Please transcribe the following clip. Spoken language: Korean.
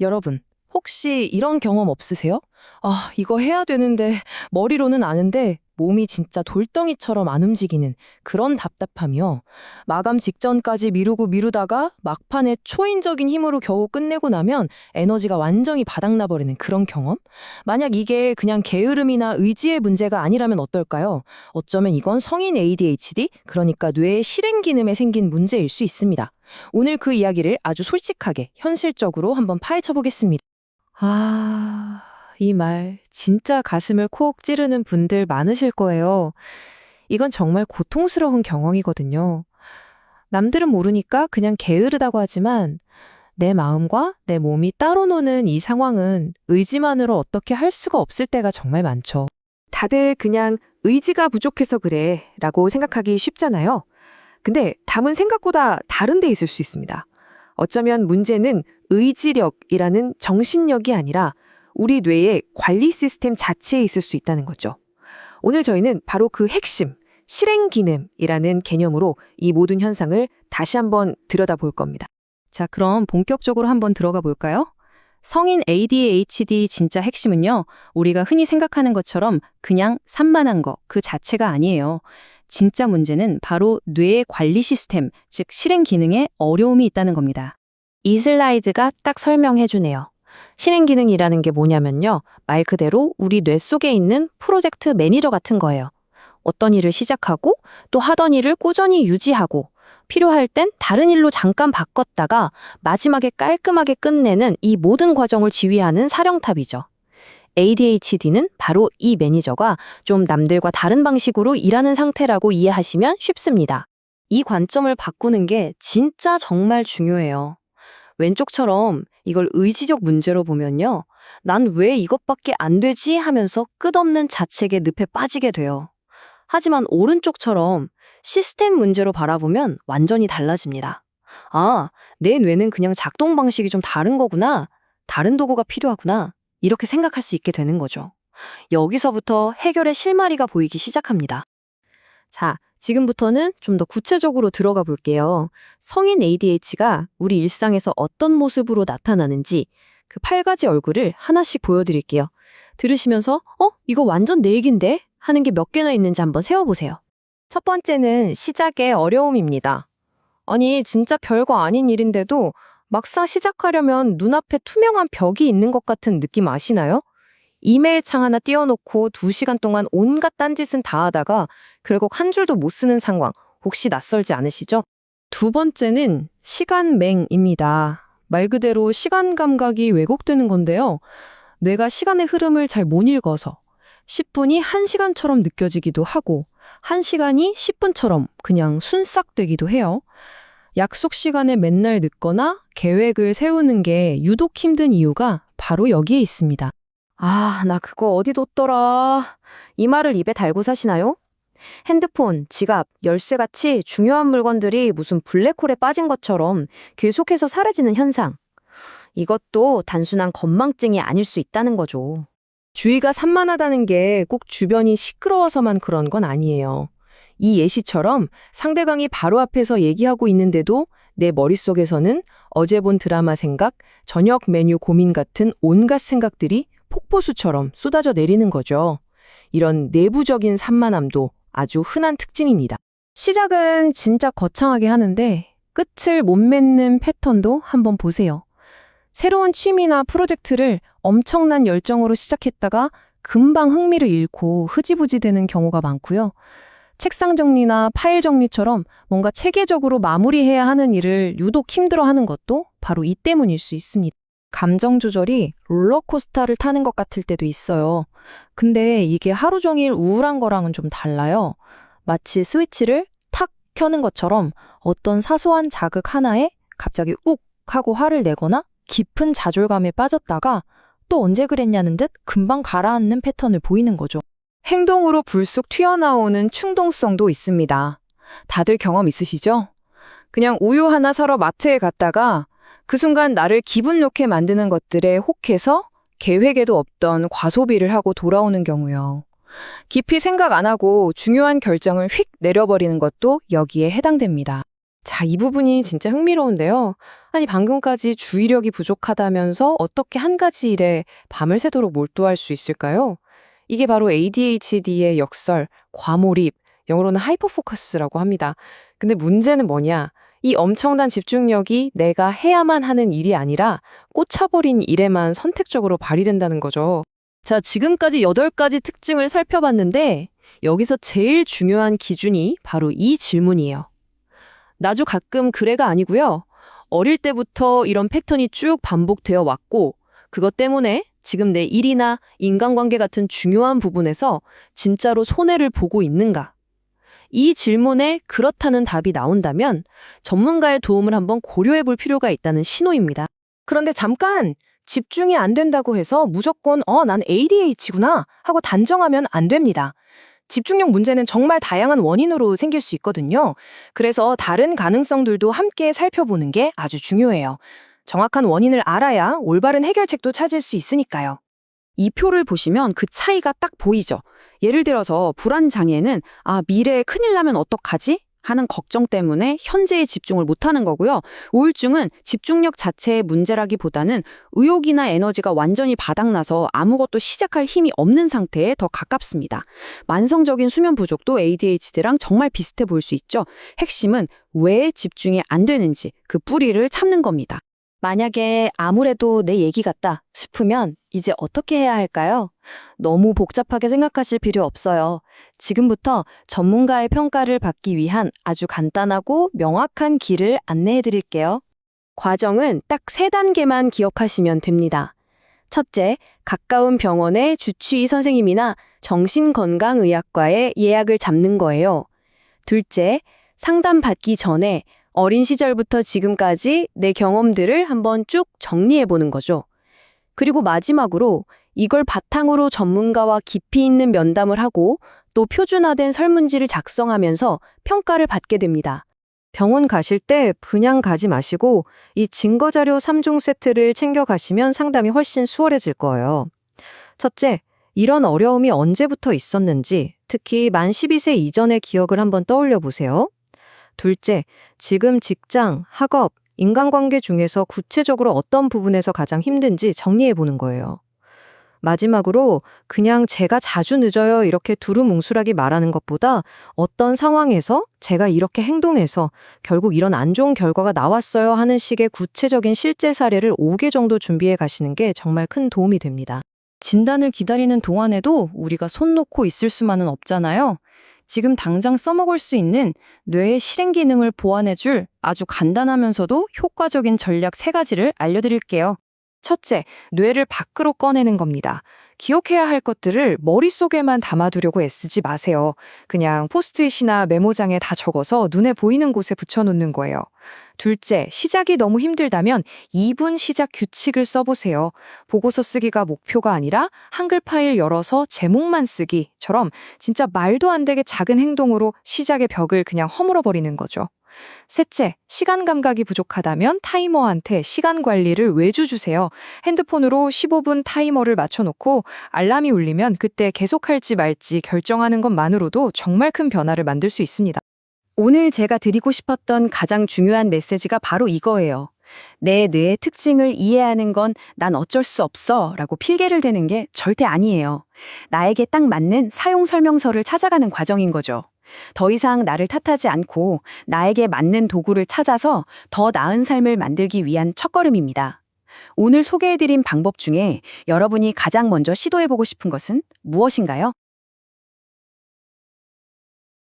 여러분, 혹시 이런 경험 없으세요? 아, 이거 해야 되는데, 머리로는 아는데, 몸이 진짜 돌덩이처럼 안 움직이는 그런 답답함이요. 마감 직전까지 미루다가 막판에 초인적인 힘으로 겨우 끝내고 나면 에너지가 완전히 바닥나버리는 그런 경험? 만약 이게 그냥 게으름이나 의지의 문제가 아니라면 어떨까요? 어쩌면 이건 성인 ADHD, 그러니까 뇌의 실행 기능에 생긴 문제일 수 있습니다. 오늘 그 이야기를 아주 솔직하게, 현실적으로 한번 파헤쳐 보겠습니다. 아, 이 말 진짜 가슴을 콕 찌르는 분들 많으실 거예요. 이건 정말 고통스러운 경험이거든요. 남들은 모르니까 그냥 게으르다고 하지만 내 마음과 내 몸이 따로 노는 이 상황은 의지만으로 어떻게 할 수가 없을 때가 정말 많죠. 다들 그냥 의지가 부족해서 그래 라고 생각하기 쉽잖아요. 근데 답은 생각보다 다른 데 있을 수 있습니다. 어쩌면 문제는 의지력이라는 정신력이 아니라 우리 뇌의 관리 시스템 자체에 있을 수 있다는 거죠. 오늘 저희는 바로 그 핵심, 실행 기능이라는 개념으로 이 모든 현상을 다시 한번 들여다볼 겁니다. 자, 그럼 본격적으로 한번 들어가 볼까요? 성인 ADHD 진짜 핵심은요, 우리가 흔히 생각하는 것처럼 그냥 산만한 거, 그 자체가 아니에요. 진짜 문제는 바로 뇌의 관리 시스템, 즉 실행 기능에 어려움이 있다는 겁니다. 이 슬라이드가 딱 설명해 주네요. 실행 기능이라는 게 뭐냐면요, 말 그대로 우리 뇌 속에 있는 프로젝트 매니저 같은 거예요. 어떤 일을 시작하고 또 하던 일을 꾸준히 유지하고 필요할 땐 다른 일로 잠깐 바꿨다가 마지막에 깔끔하게 끝내는 이 모든 과정을 지휘하는 사령탑이죠. ADHD는 바로 이 매니저가 좀 남들과 다른 방식으로 일하는 상태라고 이해하시면 쉽습니다. 이 관점을 바꾸는 게 진짜 정말 중요해요. 왼쪽처럼 이걸 의지적 문제로 보면요, 난 왜 이것밖에 안 되지 하면서 끝없는 자책의 늪에 빠지게 돼요. 하지만 오른쪽처럼 시스템 문제로 바라보면 완전히 달라집니다. 아, 내 뇌는 그냥 작동 방식이 좀 다른 거구나. 다른 도구가 필요하구나. 이렇게 생각할 수 있게 되는 거죠. 여기서부터 해결의 실마리가 보이기 시작합니다. 자, 지금부터는 좀 더 구체적으로 들어가 볼게요. 성인 ADH가 우리 일상에서 어떤 모습으로 나타나는지 그 8가지 얼굴을 하나씩 보여드릴게요. 들으시면서 이거 완전 내 얘긴데? 하는 게 몇 개나 있는지 한번 세워보세요. 첫 번째는 시작의 어려움입니다. 아니, 진짜 별거 아닌 일인데도 막상 시작하려면 눈앞에 투명한 벽이 있는 것 같은 느낌 아시나요? 이메일 창 하나 띄워놓고 2시간 동안 온갖 딴짓은 다 하다가 결국 한 줄도 못 쓰는 상황, 혹시 낯설지 않으시죠? 두 번째는 시간맹입니다. 말 그대로 시간 감각이 왜곡되는 건데요. 뇌가 시간의 흐름을 잘 못 읽어서 10분이 1시간처럼 느껴지기도 하고 1시간이 10분처럼 그냥 순삭되기도 해요. 약속 시간에 맨날 늦거나 계획을 세우는 게 유독 힘든 이유가 바로 여기에 있습니다. 아, 나 그거 어디 뒀더라. 이 말을 입에 달고 사시나요? 핸드폰, 지갑, 열쇠같이 중요한 물건들이 무슨 블랙홀에 빠진 것처럼 계속해서 사라지는 현상. 이것도 단순한 건망증이 아닐 수 있다는 거죠. 주의가 산만하다는 게 꼭 주변이 시끄러워서만 그런 건 아니에요. 이 예시처럼 상대방이 바로 앞에서 얘기하고 있는데도 내 머릿속에서는 어제 본 드라마 생각, 저녁 메뉴 고민 같은 온갖 생각들이 폭포수처럼 쏟아져 내리는 거죠. 이런 내부적인 산만함도 아주 흔한 특징입니다. 시작은 진짜 거창하게 하는데 끝을 못 맺는 패턴도 한번 보세요. 새로운 취미나 프로젝트를 엄청난 열정으로 시작했다가 금방 흥미를 잃고 흐지부지 되는 경우가 많고요. 책상 정리나 파일 정리처럼 뭔가 체계적으로 마무리해야 하는 일을 유독 힘들어하는 것도 바로 이 때문일 수 있습니다. 감정 조절이 롤러코스터를 타는 것 같을 때도 있어요. 근데 이게 하루 종일 우울한 거랑은 좀 달라요. 마치 스위치를 탁 켜는 것처럼 어떤 사소한 자극 하나에 갑자기 욱 하고 화를 내거나 깊은 좌절감에 빠졌다가 또 언제 그랬냐는 듯 금방 가라앉는 패턴을 보이는 거죠. 행동으로 불쑥 튀어나오는 충동성도 있습니다. 다들 경험 있으시죠? 그냥 우유 하나 사러 마트에 갔다가 그 순간 나를 기분 좋게 만드는 것들에 혹해서 계획에도 없던 과소비를 하고 돌아오는 경우요. 깊이 생각 안 하고 중요한 결정을 휙 내려버리는 것도 여기에 해당됩니다. 자, 이 부분이 진짜 흥미로운데요. 아니, 방금까지 주의력이 부족하다면서 어떻게 한 가지 일에 밤을 새도록 몰두할 수 있을까요? 이게 바로 ADHD의 역설, 과몰입, 영어로는 하이퍼포커스라고 합니다. 근데 문제는 뭐냐? 이 엄청난 집중력이 내가 해야만 하는 일이 아니라 꽂혀버린 일에만 선택적으로 발휘된다는 거죠. 자, 지금까지 8가지 특징을 살펴봤는데 여기서 제일 중요한 기준이 바로 이 질문이에요. 나도 가끔 그래가 아니고요. 어릴 때부터 이런 패턴이 쭉 반복되어 왔고 그것 때문에 지금 내 일이나 인간관계 같은 중요한 부분에서 진짜로 손해를 보고 있는가? 이 질문에 그렇다는 답이 나온다면 전문가의 도움을 한번 고려해 볼 필요가 있다는 신호입니다. 그런데 잠깐! 집중이 안 된다고 해서 무조건 난 ADH구나 하고 단정하면 안 됩니다. 집중력 문제는 정말 다양한 원인으로 생길 수 있거든요. 그래서 다른 가능성들도 함께 살펴보는 게 아주 중요해요. 정확한 원인을 알아야 올바른 해결책도 찾을 수 있으니까요. 이 표를 보시면 그 차이가 딱 보이죠. 예를 들어서 불안 장애는 미래에 큰일 나면 어떡하지? 하는 걱정 때문에 현재에 집중을 못하는 거고요. 우울증은 집중력 자체의 문제라기보다는 의욕이나 에너지가 완전히 바닥나서 아무것도 시작할 힘이 없는 상태에 더 가깝습니다. 만성적인 수면 부족도 ADHD랑 정말 비슷해 보일 수 있죠. 핵심은 왜 집중이 안 되는지 그 뿌리를 찾는 겁니다. 만약에 아무래도 내 얘기 같다 싶으면 이제 어떻게 해야 할까요? 너무 복잡하게 생각하실 필요 없어요. 지금부터 전문가의 평가를 받기 위한 아주 간단하고 명확한 길을 안내해 드릴게요. 과정은 딱 3단계만 기억하시면 됩니다. 첫째, 가까운 병원의 주치의 선생님이나 정신건강의학과에 예약을 잡는 거예요. 둘째, 상담 받기 전에 어린 시절부터 지금까지 내 경험들을 한번 쭉 정리해 보는 거죠. 그리고 마지막으로 이걸 바탕으로 전문가와 깊이 있는 면담을 하고 또 표준화된 설문지를 작성하면서 평가를 받게 됩니다. 병원 가실 때 그냥 가지 마시고 이 증거자료 3종 세트를 챙겨 가시면 상담이 훨씬 수월해질 거예요. 첫째, 이런 어려움이 언제부터 있었는지, 특히 만 12세 이전의 기억을 한번 떠올려 보세요. 둘째, 지금 직장, 학업, 인간관계 중에서 구체적으로 어떤 부분에서 가장 힘든지 정리해 보는 거예요. 마지막으로 그냥 제가 자주 늦어요 이렇게 두루뭉술하게 말하는 것보다 어떤 상황에서 제가 이렇게 행동해서 결국 이런 안 좋은 결과가 나왔어요 하는 식의 구체적인 실제 사례를 5개 정도 준비해 가시는 게 정말 큰 도움이 됩니다. 진단을 기다리는 동안에도 우리가 손 놓고 있을 수만은 없잖아요. 지금 당장 써먹을 수 있는 뇌의 실행 기능을 보완해줄 아주 간단하면서도 효과적인 전략 3가지를 알려드릴게요. 첫째, 뇌를 밖으로 꺼내는 겁니다. 기억해야 할 것들을 머릿속에만 담아두려고 애쓰지 마세요. 그냥 포스트잇이나 메모장에 다 적어서 눈에 보이는 곳에 붙여놓는 거예요. 둘째, 시작이 너무 힘들다면 2분 시작 규칙을 써보세요. 보고서 쓰기가 목표가 아니라 한글 파일 열어서 제목만 쓰기처럼 진짜 말도 안 되게 작은 행동으로 시작의 벽을 그냥 허물어버리는 거죠. 셋째, 시간 감각이 부족하다면 타이머한테 시간 관리를 외주 주세요. 핸드폰으로 15분 타이머를 맞춰놓고 알람이 울리면 그때 계속할지 말지 결정하는 것만으로도 정말 큰 변화를 만들 수 있습니다. 오늘 제가 드리고 싶었던 가장 중요한 메시지가 바로 이거예요. 내 뇌의 특징을 이해하는 건 난 어쩔 수 없어 라고 필개를 대는 게 절대 아니에요. 나에게 딱 맞는 사용 설명서를 찾아가는 과정인 거죠. 더 이상 나를 탓하지 않고 나에게 맞는 도구를 찾아서 더 나은 삶을 만들기 위한 첫걸음입니다. 오늘 소개해드린 방법 중에 여러분이 가장 먼저 시도해보고 싶은 것은 무엇인가요?